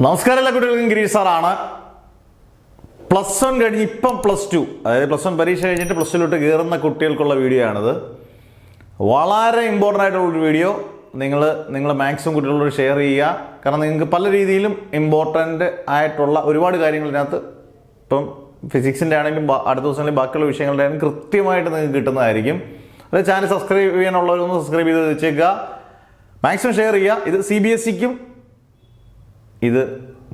നമസ്കാരം എല്ലാ കുട്ടികൾക്കും ഗിരീഷ് സാറാണ്. പ്ലസ് വൺ കഴിഞ്ഞ് ഇപ്പം പ്ലസ് ടു, അതായത് പ്ലസ് വൺ പരീക്ഷ കഴിഞ്ഞിട്ട് പ്ലസ് ടുവിലോട്ട് കയറുന്ന കുട്ടികൾക്കുള്ള വീഡിയോ ആണിത്. വളരെ ഇമ്പോർട്ടൻ്റ് ആയിട്ടുള്ളൊരു വീഡിയോ. നിങ്ങൾ മാക്സിമം കുട്ടികളോട് ഷെയർ ചെയ്യുക. കാരണം നിങ്ങൾക്ക് പല രീതിയിലും ഇമ്പോർട്ടൻ്റ് ആയിട്ടുള്ള ഒരുപാട് കാര്യങ്ങൾ ഇതിനകത്ത്, ഇപ്പം ഫിസിക്സിൻ്റെ ആണെങ്കിലും അടുത്ത ദിവസങ്ങളിൽ ബാക്കിയുള്ള വിഷയങ്ങളുടെ ആണെങ്കിലും കൃത്യമായിട്ട് നിങ്ങൾക്ക് കിട്ടുന്നതായിരിക്കും. അത് ചാനൽ സബ്സ്ക്രൈബ് ചെയ്യാനുള്ളവരൊന്ന് സബ്സ്ക്രൈബ് ചെയ്ത് വെച്ചേക്കുക. മാക്സിമം ഷെയർ ചെയ്യുക. ഇത് CBSEക്കും ഇത്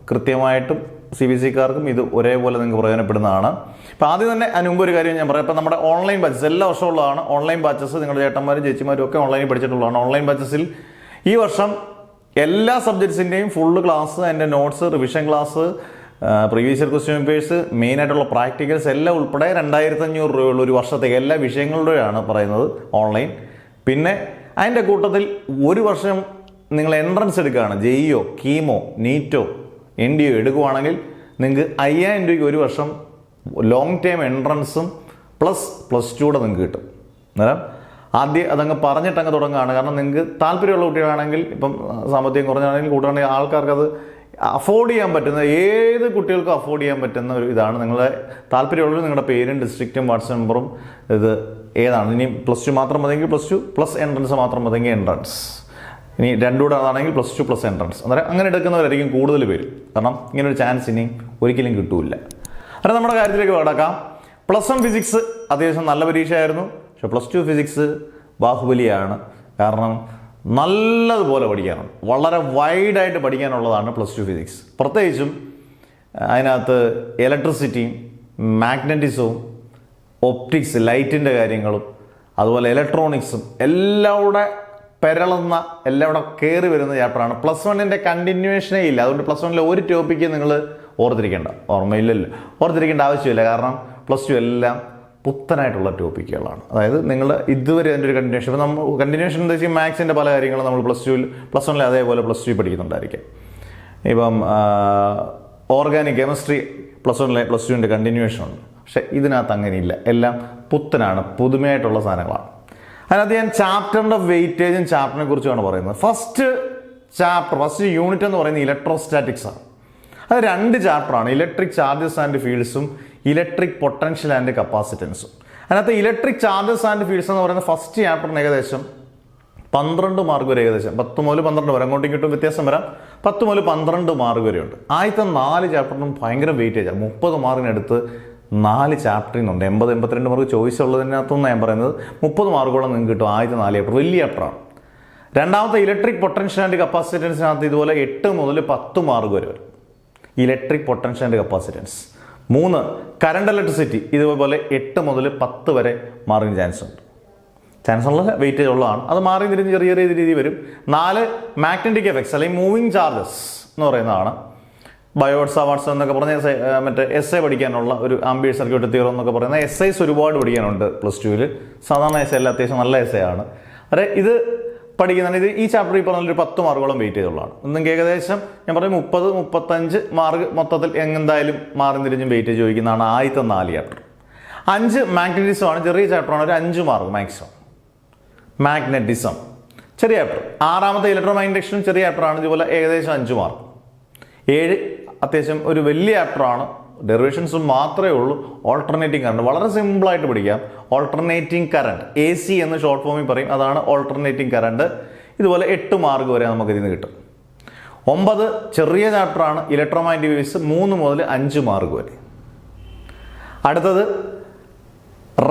കൃത്യമായിട്ടും CBSEക്കാർക്കും ഇത് ഒരേപോലെ നിങ്ങൾക്ക് പ്രയോജനപ്പെടുന്നതാണ്. അപ്പോൾ ആദ്യം തന്നെ അതിന് മുമ്പ് ഒരു കാര്യം ഞാൻ പറയാം. ഇപ്പോൾ നമ്മുടെ ഓൺലൈൻ ബാച്ചസ് എല്ലാ വർഷവും ഉള്ളതാണ്. ഓൺലൈൻ ബാച്ചസ് നിങ്ങളുടെ ചേട്ടന്മാരും ചേച്ചിമാരും ഒക്കെ ഓൺലൈനിൽ പഠിച്ചിട്ടുള്ളതാണ്. ഓൺലൈൻ ബാച്ചസിൽ ഈ വർഷം എല്ലാ സബ്ജക്ട്സിൻ്റെയും ഫുള്ള് ക്ലാസ്, അതിൻ്റെ notes, revision class, previous year question papers, മെയിനായിട്ടുള്ള പ്രാക്ടിക്കൽസ് എല്ലാം ഉൾപ്പെടെ 2500 രൂപയുള്ള ഒരു വർഷത്തേക്ക് എല്ലാ വിഷയങ്ങളുടെയാണ് പറയുന്നത് ഓൺലൈൻ. പിന്നെ അതിൻ്റെ കൂട്ടത്തിൽ ഒരു വർഷം നിങ്ങൾ എൻട്രൻസ് എടുക്കുകയാണ്, JEO, കീമോ, നീറ്റോ, NDO എടുക്കുവാണെങ്കിൽ നിങ്ങൾക്ക് 5000 രൂപയ്ക്ക് ഒരു വർഷം ലോങ് ടൈം എൻട്രൻസും പ്ലസ് ടു കൂടെ നിങ്ങൾക്ക് കിട്ടും. അന്നേരം ആദ്യം അതങ്ങ് പറഞ്ഞിട്ടങ്ങ് തുടങ്ങുകയാണ്. കാരണം നിങ്ങൾക്ക് താല്പര്യമുള്ള കുട്ടികളാണെങ്കിൽ, ഇപ്പം സാമ്പത്തികം കുറഞ്ഞാണെങ്കിൽ കൂട്ടുകയാണെങ്കിൽ ആൾക്കാർക്ക് അത് അഫോർഡ് ചെയ്യാൻ പറ്റുന്ന, ഏത് കുട്ടികൾക്കും അഫോർഡ് ചെയ്യാൻ പറ്റുന്ന ഒരു ഇതാണ്. നിങ്ങളുടെ താല്പര്യമുള്ളവർ നിങ്ങളുടെ പേരും ഡിസ്ട്രിക്റ്റും വാട്ട്സ്ആപ്പ് നമ്പറും ഇത് ഏതാണ്, ഇനി പ്ലസ് ടു മാത്രം മതിയെങ്കിൽ പ്ലസ് ടു, പ്ലസ് എൻട്രൻസ് മാത്രം മതിയെങ്കിൽ എൻട്രൻസ്, ഇനി രണ്ടുകൂടെ അതാണെങ്കിൽ പ്ലസ് ടു പ്ലസ് എൻട്രൻസ്. അന്നേരം അങ്ങനെ എടുക്കുന്നവരായിരിക്കും കൂടുതൽ പേര്. കാരണം ഇങ്ങനൊരു ചാൻസ് ഇനി ഒരിക്കലും കിട്ടൂല. അന്നേരം നമ്മുടെ കാര്യത്തിലേക്ക് കടക്കാം. പ്ലസ് വൺ ഫിസിക്സ് അത്യാവശ്യം നല്ല പരീക്ഷയായിരുന്നു. പക്ഷെ പ്ലസ് ടു ഫിസിക്സ് ബാഹുബലിയാണ്. കാരണം നല്ലതുപോലെ പഠിക്കാനുണ്ട്, വളരെ വൈഡായിട്ട് പഠിക്കാനുള്ളതാണ് പ്ലസ് ടു ഫിസിക്സ്. പ്രത്യേകിച്ചും അതിനകത്ത് ഇലക്ട്രിസിറ്റിയും മാഗ്നറ്റിസവും ഒപ്റ്റിക്സ്, ലൈറ്റിൻ്റെ കാര്യങ്ങളും, അതുപോലെ ഇലക്ട്രോണിക്സും എല്ലാം കൂടെ പെരളുന്ന, എല്ലാം കൂടെ കയറി വരുന്ന ചാപ്റ്ററാണ്. പ്ലസ് വണ്ണിൻ്റെ കണ്ടിന്യൂവേഷനേ ഇല്ല. അതുകൊണ്ട് പ്ലസ് വണ്ണിലെ ഒരു ടോപ്പിക്ക് നിങ്ങൾ ഓർത്തിരിക്കേണ്ട ആവശ്യമില്ല. കാരണം പ്ലസ് ടു എല്ലാം പുത്തനായിട്ടുള്ള ടോപ്പിക്കുകളാണ്. അതായത് നിങ്ങൾ ഇതുവരെ അതിൻ്റെ ഒരു കണ്ടിന്യൂഷൻ, ഇപ്പം നമ്മൾ കണ്ടിന്യൂഷൻ എന്താ വെച്ചാൽ മാത്സിൻ്റെ പല കാര്യങ്ങളും നമ്മൾ പ്ലസ് വണ്ണിൽ അതേപോലെ പ്ലസ് ടു പഠിക്കുന്നുണ്ടായിരിക്കും. ഇപ്പം ഓർഗാനിക് കെമിസ്ട്രി പ്ലസ് വണ്ണിലെ പ്ലസ് ടുവിൻ്റെ കണ്ടിന്യൂവേഷൻ ഉണ്ട്. പക്ഷേ ഇതിനകത്ത് അങ്ങനെയില്ല. എല്ലാം പുത്തനാണ്, പുതുമയായിട്ടുള്ള സാധനങ്ങളാണ്. അതിനകത്ത് ഞാൻ ചാപ്റ്ററിൻ്റെ വെയിറ്റേജും ചാപ്റ്ററിനെ കുറിച്ചാണ് പറയുന്നത്. ഫസ്റ്റ് യൂണിറ്റ് എന്ന് പറയുന്നത് ഇലക്ട്രോസ്റ്റാറ്റിക്സ് ആണ്. അത് 2 ചാപ്റ്ററാണ്. ഇലക്ട്രിക് ചാർജസ് ആൻഡ് ഫീൽഡ്സും ഇലക്ട്രിക് പൊട്ടൻഷ്യൽ ആൻഡ് കപ്പാസിറ്റൻസും. അതിനകത്ത് ഇലക്ട്രിക് ചാർജസ് ആൻഡ് ഫീൽഡ്സ് എന്ന് പറയുന്ന ഫസ്റ്റ് ചാപ്റ്ററിന് ഏകദേശം 12 മാർക്ക് വരെ, ഏകദേശം 10 മുതൽ 12 വരെ, അങ്ങോട്ടും ഇങ്ങോട്ടും വ്യത്യാസം വരാം. 10 മുതൽ 12 മാർക്ക് വരെയുണ്ട്. ആദ്യത്തെ 4 ചാപ്റ്ററിനും ഭയങ്കര വെയിറ്റേജാണ്. 30 മാർക്കിനടുത്ത് 4 ചാപ്റ്ററിനുണ്ട്. 82 മാർക്ക് ചോയ്സ് ഉള്ളതിനകത്തുനിന്ന് ഞാൻ പറയുന്നത് 30 മാർക്കോളം നിങ്ങൾക്ക് കിട്ടും. ആദ്യത്തെ 4 ചാപ്റ്റർ വലിയ ചാപ്റ്ററാണ്. രണ്ടാമത്തെ ഇലക്ട്രിക് പൊട്ടൻഷ്യൽ ആൻഡ് കപ്പാസിറ്റൻസിനകത്ത് ഇതുപോലെ 8 മുതൽ 10 മാർക്ക് വരെ വരും. Electric potential and capacitance. 3 current electricity, ഇതുപോലെ 8 മുതൽ 10 വരെ മാർക്കിന് ചാൻസ് ഉള്ള വെയിറ്റേജ് ഉള്ളതാണ്. അത് മാറി തിരിഞ്ഞ് ചെറിയ രീതി വരും. 4 മാഗ്നറ്റിക് എഫക്ട്സ് അല്ലെങ്കിൽ മൂവിങ് ചാർജസ് എന്ന് പറയുന്നതാണ്. ബയോട്സ് അവാർഡ്സ് എന്നൊക്കെ പറഞ്ഞ മറ്റേ essay പഠിക്കാനുള്ള ഒരു ആംബിയർ സർക്യൂട്ട് തിയറം എന്നൊക്കെ പറയുന്ന essays ഒരുപാട് പഠിക്കാനുണ്ട് പ്ലസ് ടുവിൽ. സാധാരണ essay അല്ല, അത്യാവശ്യം നല്ല essay ആണ്. അതെ, ഇത് പഠിക്കുന്നുണ്ട്. ഈ ചാപ്റ്റർ ഈ പറഞ്ഞൊരു 10 മാർക്കോളം വെയിറ്റ് ചെയ്തുള്ളതാണ്. നിങ്ങൾക്ക് ഏകദേശം ഞാൻ പറയും 30-35 മാർക്ക് മൊത്തത്തിൽ എന്തായാലും മാറി തിരിഞ്ഞും വെയിറ്റ് ചോദിക്കുന്നതാണ് ആദ്യത്തെ 4 ചാപ്റ്റർ. 5 മാഗ്നറ്റിസം ആണ്, ചെറിയ ചാപ്റ്ററാണ്, ഒരു 5 മാർക്ക് മാക്സിമം. മാഗ്നറ്റിസം ചെറിയ ചാപ്റ്റർ. 6ാമത്തെ ഇലക്ട്രോമാഗ്നറ്റിക്സും ചെറിയ ചാപ്റ്ററാണ്, ഇതുപോലെ ഏകദേശം 5 മാർക്ക്. 7 അത്യാവശ്യം ഒരു വലിയ ചാപ്റ്ററാണ്. ഡെറിവേഷൻസും മാത്രമേ ഉള്ളൂ. ഓൾട്ടർനേറ്റിംഗ് കറണ്ട് വളരെ സിമ്പിളായിട്ട് പഠിക്കാം. ഓൾട്ടർനേറ്റിംഗ് കറണ്ട്, AC എന്ന് ഷോർട്ട് ഫോമിൽ പറയും, അതാണ് ഓൾട്ടർനേറ്റിംഗ് കറണ്ട്. ഇതുപോലെ 8 മാർക്ക് വരെ നമുക്ക് ഇതിന് കിട്ടും. 9 ചെറിയ ചാപ്റ്ററാണ്, ഇലക്ട്രോമാഗ്നറ്റിക് വേവ്സ്, 3 മുതൽ 5 മാർക്ക് വരെ. അടുത്തത്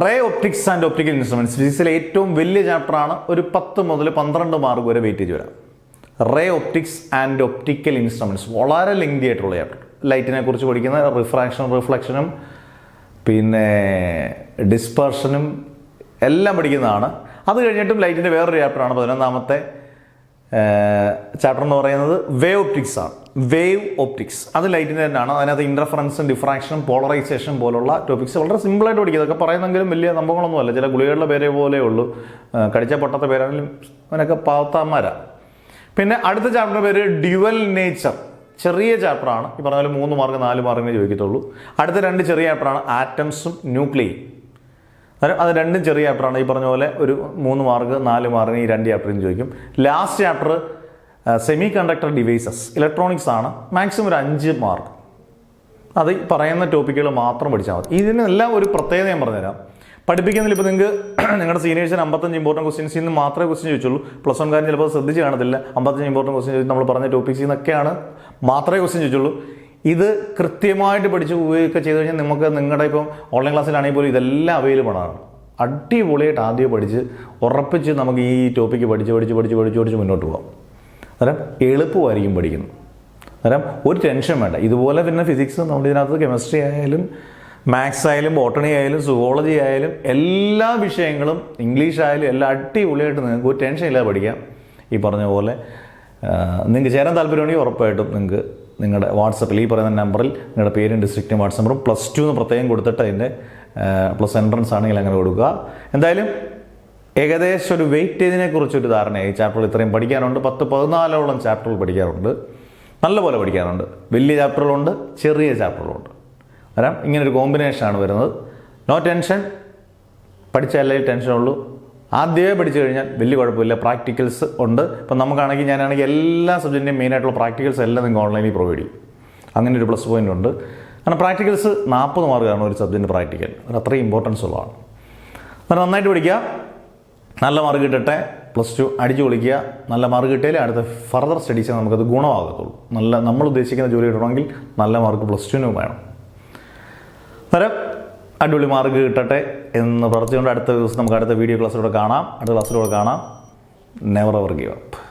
ray optics and optical instruments, ഫിസിക്സിലെ ഏറ്റവും വലിയ ചാപ്റ്ററാണ്. ഒരു 10 മുതൽ 12 മാർക്ക് വരെ വെയിറ്റേജ് വരാം. Ray optics and optical instruments വളരെ ലെങ്തി ആയിട്ടുള്ള ചാപ്റ്റർ. ലൈറ്റിനെ കുറിച്ച് പഠിക്കുന്ന റിഫ്ലക്ഷനും പിന്നെ ഡിസ്പെർഷനും എല്ലാം പഠിക്കുന്നതാണ്. അത് കഴിഞ്ഞിട്ടും ലൈറ്റിൻ്റെ വേറൊരു ചാപ്റ്ററാണ് 11ാമത്തെ ചാപ്റ്റർ എന്ന് പറയുന്നത് വേവ് ഒപ്റ്റിക്സ് ആണ്. വേവ് ഒപ്റ്റിക്സ് അത് ലൈറ്റിൻ്റെ തന്നെയാണ്. അതിനകത്ത് ഇൻ്റർഫറൻസും ഡിഫ്രാക്ഷനും പോളറൈസേഷൻ പോലുള്ള ടോപ്പിക്സ് വളരെ സിമ്പിളായിട്ട് പഠിക്കുക. അതൊക്കെ പറയുന്നെങ്കിലും വലിയ സംഭവങ്ങളൊന്നുമല്ല. ചില ഗുളികളുടെ പേരേ പോലെ ഉള്ളൂ, കടിച്ച പൊട്ടത്തെ പേരാണെങ്കിലും അവനൊക്കെ പാവത്താന്മാരാ. പിന്നെ അടുത്ത ചാപ്റ്ററിൻ്റെ പേര് ഡ്യുവൽ നേച്ചർ, ചെറിയ ചാപ്റ്ററാണ്. ഈ പറഞ്ഞ പോലെ 3 മാർക്ക് 4 മാർക്കിനെ ചോദിക്കത്തുള്ളൂ. അടുത്ത 2 ചെറിയ ചാപ്റ്ററാണ് ആറ്റംസും ന്യൂക്ലിയും. അത് 2 ചെറിയ ചാപ്റ്ററാണ്. ഈ പറഞ്ഞ പോലെ ഒരു 3 മാർക്ക് 4 മാർക്കിന് ഈ 2 ചാപ്റ്ററിന് ചോദിക്കും. Last chapter semi conductor devices, electronics ആണ്. മാക്സിമം ഒരു 5 മാർക്ക്. അത് പറയുന്ന ടോപ്പിക്കുകൾ മാത്രം പഠിച്ചാൽ മതി. ഇതിനെല്ലാം ഒരു പ്രത്യേകത ഞാൻ പറഞ്ഞുതരാം. പഠിപ്പിക്കുന്നതിൽ ഇപ്പോൾ നിങ്ങൾക്ക് നിങ്ങളുടെ സീനിയേഴ്സിന് 55 ഇമ്പോർട്ടൻറ്റ് ക്വസ്റ്റ്യൻസിൽ നിന്ന് മാത്രമേ ക്വസ്റ്റ്യൻ ചോദിച്ചുള്ളൂ. പ്ലസ് 1 കാര്യം ചിലപ്പോൾ ശ്രദ്ധിച്ച് കാണത്തില്ല. 55 ഇമ്പോർട്ടൻറ്റ് ക്വസ്റ്റ്യൻ ചോദിച്ചു നമ്മൾ പറഞ്ഞ ടോപ്പിക്സിൽ നിന്നൊക്കെയാണ് മാത്രമേ ക്വസ്റ്റ്യൻ ചോദിച്ചുള്ളൂ. ഇത് കൃത്യമായിട്ട് പഠിച്ച് പോവുകയൊക്കെ ചെയ്ത് കഴിഞ്ഞാൽ നമുക്ക് നിങ്ങളുടെ ഇപ്പം ഓൺലൈൻ ക്ലാസ്സിലാണെങ്കിൽ പോലും ഇതെല്ലാം അവൈലബിൾ ആണ്. അടിപൊളിയായിട്ട് ആദ്യം പഠിച്ച് ഉറപ്പിച്ച് നമുക്ക് ഈ ടോപ്പിക്ക് പഠിച്ച് മുന്നോട്ട് പോകാം. അന്നേരം എളുപ്പമായിരിക്കും പഠിക്കുന്നത്. അന്നേരം ഒരു ടെൻഷൻ വേണ്ട. ഇതുപോലെ പിന്നെ ഫിസിക്സ് നമ്മുടെ ഇതിനകത്ത് കെമിസ്ട്രി ആയാലും മാത്സ് ആയാലും ബോട്ടണി ആയാലും സുവോളജി ആയാലും എല്ലാ വിഷയങ്ങളും ഇംഗ്ലീഷ് ആയാലും എല്ലാം അടിപൊളിയായിട്ട് നിങ്ങൾക്ക് ഒരു ടെൻഷൻ ഇല്ലാതെ പഠിക്കാം. ഈ പറഞ്ഞ പോലെ നിങ്ങൾക്ക് ചേരാൻ താല്പര്യമുണ്ടെങ്കിൽ ഉറപ്പായിട്ടും നിങ്ങൾക്ക് നിങ്ങളുടെ വാട്സപ്പിൽ ഈ പറയുന്ന നമ്പറിൽ നിങ്ങളുടെ പേരും ഡിസ്ട്രിക്റ്റും വാട്സപ്പ് നമ്പറും +2 എന്ന് പ്രത്യേകം കൊടുത്തിട്ട് അതിൻ്റെ പ്ലസ് എൻട്രൻസ് ആണെങ്കിൽ അങ്ങനെ കൊടുക്കുക. എന്തായാലും ഏകദേശം ഒരു വെയിറ്റേജിനെ കുറിച്ചൊരു ധാരണയായി. ഈ ചാപ്റ്ററുകൾ ഇത്രയും പഠിക്കാനുണ്ട്. 10-14ഓളം ചാപ്റ്ററുകൾ പഠിക്കാറുണ്ട്. നല്ലപോലെ പഠിക്കാനുണ്ട്. വലിയ ചാപ്റ്ററുകളുണ്ട്, ചെറിയ ചാപ്റ്ററുകളുണ്ട്. അന്നേരം ഇങ്ങനൊരു കോമ്പിനേഷനാണ് വരുന്നത്. No tension. പഠിച്ചാലേ ടെൻഷനുള്ളൂ. ആദ്യമേ പഠിച്ചു കഴിഞ്ഞാൽ വലിയ കുഴപ്പമില്ല. പ്രാക്ടിക്കൽസ് ഉണ്ട്. ഇപ്പം നമുക്കാണെങ്കിൽ ഞാനാണെങ്കിൽ എല്ലാ സബ്ജക്റ്റിൻ്റെയും മെയിനായിട്ടുള്ള പ്രാക്ടിക്കൽസ് എല്ലാം നിങ്ങൾക്ക് ഓൺലൈനിൽ പ്രൊവൈഡ് ചെയ്യും. അങ്ങനെ ഒരു പ്ലസ് പോയിൻ്റ് ഉണ്ട്. കാരണം പ്രാക്ടിക്കൽസ് 40 മാർക്കാണ് ഒരു സബ്ജക്റ്റിന് പ്രാക്ടിക്കൽ. അത് അത്രയും ഇമ്പോർട്ടൻസ് ഉള്ളതാണ്. അങ്ങനെ നന്നായിട്ട് പഠിക്കുക. നല്ല മാർക്ക് കിട്ടട്ടെ. +2 അടിച്ചു പൊളിക്കുക. നല്ല മാർക്ക് കിട്ടിയാലേ അടുത്ത ഫർദർ സ്റ്റഡീസ് നമുക്കത് ഗുണമാകത്തുള്ളൂ. നമ്മൾ ഉദ്ദേശിക്കുന്ന ജോലി കിട്ടണമെങ്കിൽ നല്ല മാർക്ക് +2 വേണം. അന്നേരം അടിപൊളി മാർക്ക് കിട്ടട്ടെ എന്ന് പറഞ്ഞുകൊണ്ട് അടുത്ത ദിവസം നമുക്ക് അടുത്ത വീഡിയോ ക്ലാസ്സിലൂടെ കാണാം. അടുത്ത ക്ലാസ്സിലൂടെ കാണാം. Never ever give up.